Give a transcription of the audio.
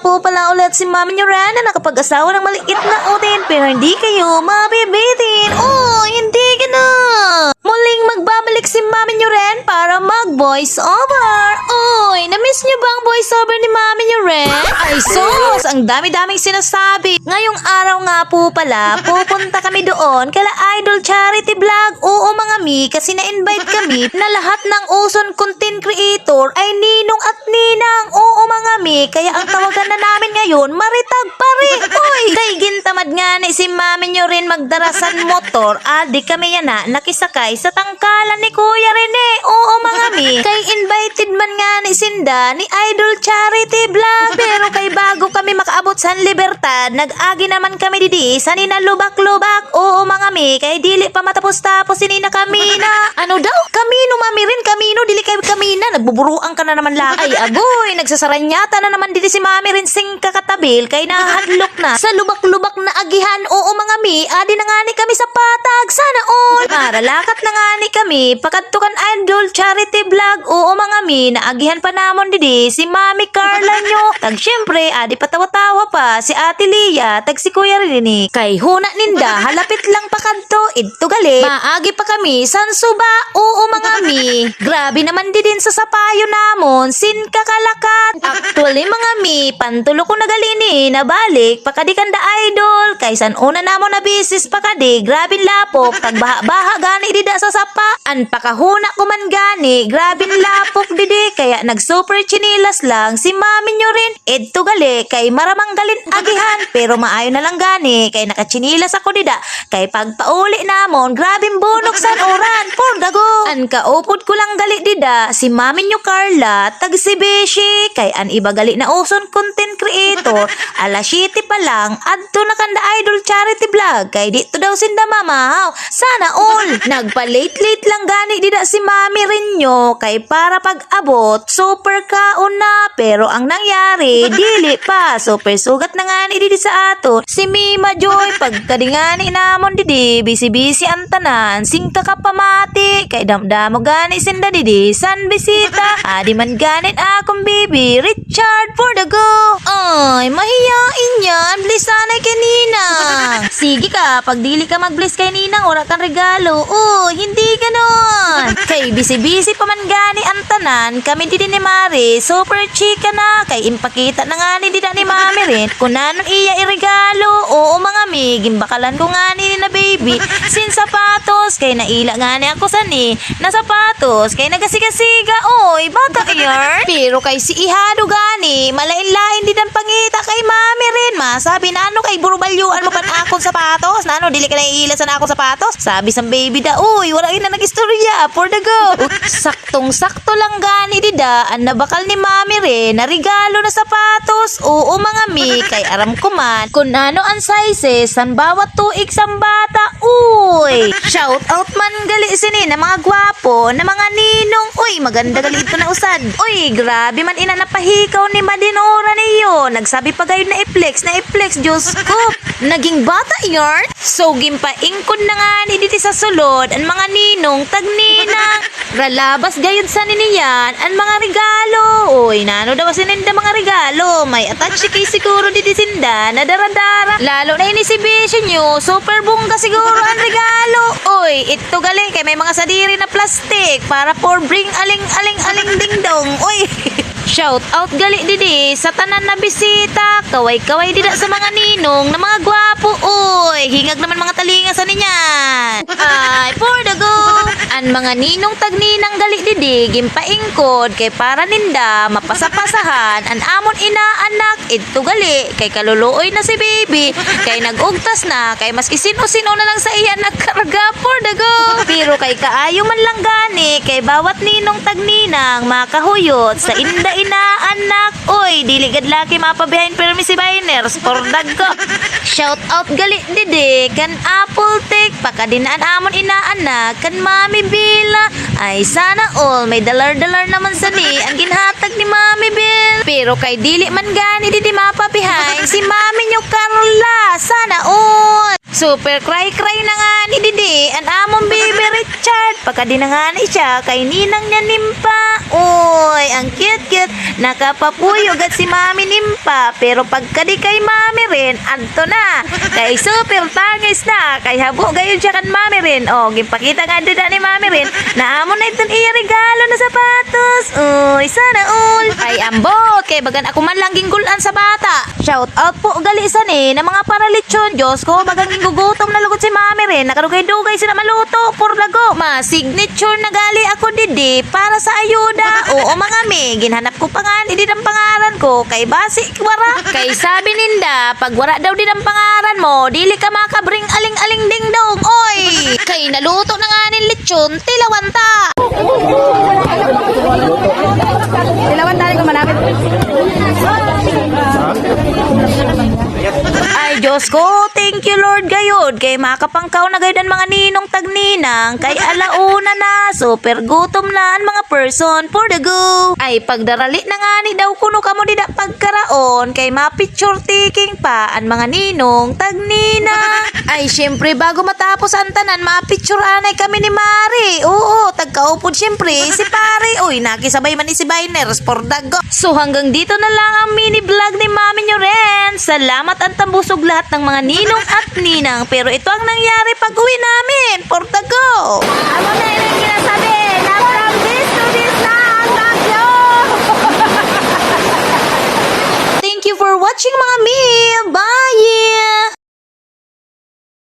po pala ulit si Mami nyo Ren na nakapag-asawa ng maliit na utin pero hindi kayo mabibitin. Oh, hindi gano'n. Muling magbabalik si Mami nyo Ren para mag-voice over. Uy, na-miss nyo ba ang voice over ni Mami nyo Ren? Ay sus, ang dami-daming sinasabi. Ngayong araw nga po pala, pupunta kami doon kala Idol Charity Vlog. Oo mga mi, kasi na-invite kami na lahat ng uson content creator ay ninong at ninang. Oo mga mi, kaya ang tawagan na namin ngayon, maritag pare. Uy, kay gintamad nga ni si Mami nyo rin magdarasan motor. Di kami yan na nakisakay sa tangkalan ni Kuya Rene. Oo mga mi, kay invited man nga ni Sinda ni Idol Charity Vlog. Pero kay bago kami makaabot sa Libertad, nag-agi naman kami didi sa nina lubak-lubak. Oo mga mi, kay dili pa matapos-tapos si Nina Kamina. Ano daw? Kamino mami rin, kamino, dili kay Kamina. Nagbuburuan ka na naman lang. Ay agoy, nagsasaranyata na naman didi si Mami rin sing kakatabil kay nahadlok na sa lubak-lubak na agihan. Oo mga mi, adi na nga ni kami sa patag. Sana all. Maralakat na nga ni kami, pakadtukan Idol Charity Vlog. Oo mga mi, naagihan pa namon didi si Mami Carla nyo. Tag syempre, adi patawa-tawa pa si Ate Lia, tag si Kuya Rini. Kay huna ninda, halapit lang pakadto, idto gali. Maagi pa kami, sansuba. Oo mga mi, grabe naman din sa sapayo namon, sin kakalakat. Actually mga mi, pantulo ko nagalini, nabalik, pakadikan da idol, kaysan una namon na bisis pakadi, grabe lapok, tagbaha-baha gani dida sa sapa. An pakahuna ko man gani, grabe lapok didi, kaya nag-super chinilas lang si Mami nyo rin. Edto gali, kay maramang galin agihan, pero maayo na lang gani, kay nakachinilas ako dida, kay pagpauli namon, grabing bunok san oran, por dago. An kaupod ko lang gali dida, si Mami nyo Carla, tag si Beshi, kay an iba gali na uson content creator, alas 7 pa lang, adto na kanda Idol Charity Vlog, kay dito daw sinda mamahaw, sana all. Nagpa-late-late lang gani dida si Mami rin nyo, kay para pag-abot, super kaon na, pero ang nangyari, dili pa, super sugat na nga ni didi sa ato, si Mima Joy, pagkadingani namon didi, bisi-bisi ang tanan, sing kakapamati, kay damdamo gani sinda didi, san bisita, adi man ganit akong baby, Richard for the go. Ay, mahiyain yan, blisanay kay Ninang. Sige ka, pag dili ka mag-bless kay Ninang, ora kang regalo. Hindi ganon. Kay bisi-bisi pa man gani ang tanan, kami didi ni Mari, super chika na, kay impakita na nga ni dida ni Mami rin, kung nanon iya iregalo. Oo mga mi, gimbakalan ko nga ni na baby, sin sapatos, kay naila nga ni ako sani, na sapatos, kay nagasiga-siga, oy, bata yar. Pero kay si Ihado gani, malain-lain din ang pangita kay Mami rin, masabi na ano kay burubalyuan mo pan akong sapatos, na ano, dili ka naiilasan na akong sapatos, sabi sa baby da, uy, wala na nag-istorya, for the go. Saktong-sakto lang gani dida, ang nabakal ni Mami rin, na regalo na sapatos. Oo mga mi, kay aram ko man, kung ano ang sizes, san bawat tuig sang bata, uy. Shout out man gali sini na mga gwapo, na mga ninong, uy, maganda gali ito na usad. Uy, grabe man ina napahikaw ni Madinora niyo, nagsabi pa gayon na i-flex, Diyos ko. Naging bata yarn? So, gimpaingkod na nga ni diti sa sulod, ang mga ninong tagninang. Ralabas gayod sa niniyan, ang mga regalo. Uy, nano daw sininda mga regalo. May attach kay siguro diti sinda, na dara-dara. Lalo na ini si Bisyo nyo, super bongga siguro ang regalo. Uy, ito galing kay may mga sadiri na plastic, para for bring aling ding-dong. Uy, shout out gali didi sa tanan na bisita, kaway-kaway dida sa mga ninong na mga gwapo. Uy, hingag naman mga talinga sa ninyan. Ay, for the go. An mga ninong tagninang gali didi, gimpaingkod kay para ninda mapasapasahan an amon inaanak. Ito gali kay kaluluoy na si baby, kay nagugtas na, kay maski sino-sino na lang sa iyan nagkarga, for the go. Pero kay kaayo man lang gani, kay bawat ninong tagninang makahuyot sa inda inaanak. Uy, diligad laki mapabihain permisi biners, for the go. Shout out gali didi kan Apple Tech, pakadinaan amon inaanak kan Mami Bila. Ay sana all may dalar-dalar naman sa ni ang ginhatag ni Mami Bill. Pero kay dili man gani didi mapabihain si Mami nyo Carla, sana all. Super cry-cry na nga ni Didi ang among baby Richard. Pagka di na nga ni siya kay ninang niya Nimpa. Uy, ang cute-cute. Nakapapuyog at si Mami Nimpa. Pero pagka di kay Mami rin, anto na. Kay super tangis na. Kay habo gayon siya kan Mami rin. O, gipakita nga din ni Mami rin na amon na itong iya regalo na sapatos. Uy, sana all. Ay, ambot. Kay bagan ako man lang ginggulan sa bata. Shout out po galisan na mga paralitsyon. Diyos ko, bagang gigugutom na lugod si Mami rin. Nakarugay-dugay sila maluto. Purlago. Signature na gali ako Didi para sa ayuda. Oo mga mi, ginhanap ko pa nga Didi ang pangaran ko. Kay basi wara. Kay sabi ninda, pag wara daw din ang pangaran mo, dili ka makabring aling-aling dingdong. Oy! Kay naluto na nga nin lechon, tilawanta. Dilawan tali ko malapit. Ay, Diyos ko, thank you Lord gayod. Kay makapangkaw na gayod ang mga ninong tagninang. Kay alauna na, super gutom na ang mga person for the go. Ay, pagdarali na nga ni daw kuno kamo di da pagkaraon. Kay ma-picture taking pa ang mga ninong tagnina. Ay, syempre bago matapos ang tanan, ma-picture anay kami ni Mari. Oo, tagkaupod syempre si Pare. Uy, nakisabay man ni si Biners for the go. So hanggang dito na lang ang mini vlog ni Mami nyo rin. Salamat ang tambusog lahat ng mga ninong at ninang. Pero ito ang nangyari pag uwi namin. For the go. Ano na yung ginasabi